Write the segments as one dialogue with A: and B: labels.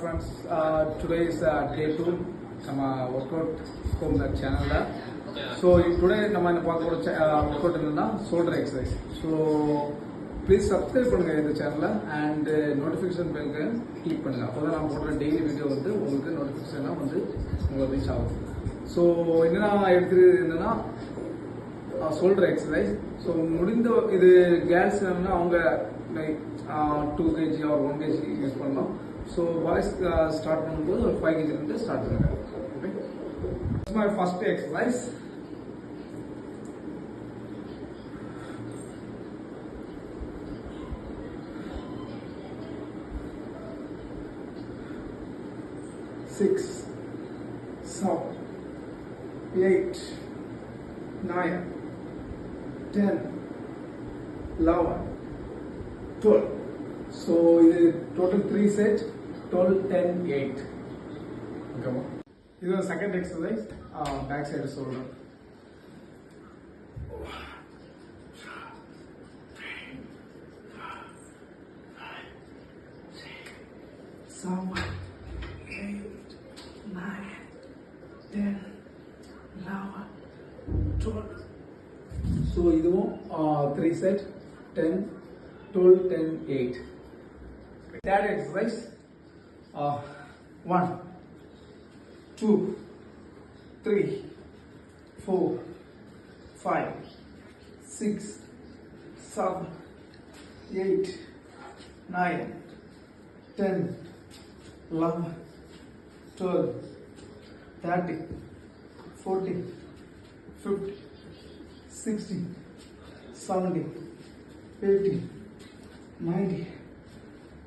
A: friends. Today is day 2. Workout from the channel. So today we will talk about workout shoulder exercise. So please subscribe to the channel and notification bell click பண்ணுங்க. அப்பதான் நான் போடுற daily video வந்து உங்களுக்கு notification வந்து உங்களுக்கு reach ஆகும். So என்னன்னா shoulder exercise. So முடிந்த இது girls அவங்க 2 kg or 1 kg யூஸ் பண்ணலாம். So boys start பண்ணும்போது 5 kg இருந்து ஸ்டார்ட் பண்ணுங்க. Okay. This is my first exercise. Six, 7, 8, 9, 10, 11, 12. So total 3 sets, 12, 10, 8. Come on. This is the second exercise, back side shoulder. 7, 8, 9, 10, 11, 12. So இதுவும் 3 set, 10, 12, 10, 8. Third exercise, 1, 2, 3, 4, 5, 6, 7, 8, 9, 10, 11, 12, 13, 14, 15, 16, 17, 18, 19,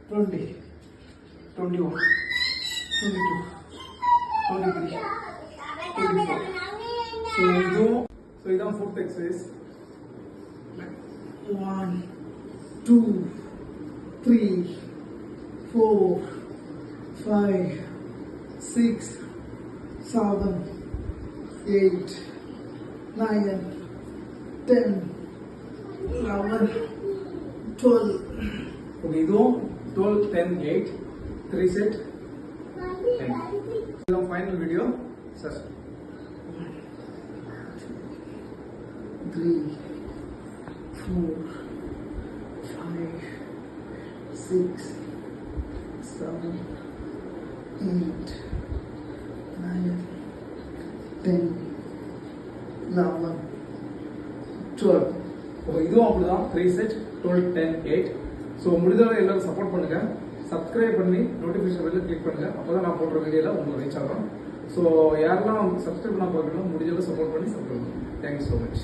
A: 20, 21, 22, 23, 24. So this is fourth exercise. 1, 2, 3, 4, 5, 6, 7, 8, 9, 10, 11, 12. Okay, this 12, 10, 8, 3 set, 10. This is the final video. Sir. 3, 4, 5, 6, 7, 8, 9, 10, 11, 12. Okay, இதுவும் அப்படிதான் 3 set, 12, 10, 8. So முடிஞ்சவரை எல்லாரும் support பண்ணுங்க, subscribe பண்ணி notification பெல்ல click பண்ணுங்க. அப்போதான் நான் போடுற வீடியோல உங்களுக்கு ரீச் ஆகும். ஸோ யாரெல்லாம் சப்ஸ்கிரைப் பண்ண பார்க்கணும் முடிஞ்சவரை சப்போர்ட் பண்ணி சப்ஸ்கிரைப் பண்ணுங்க. Thank you so much.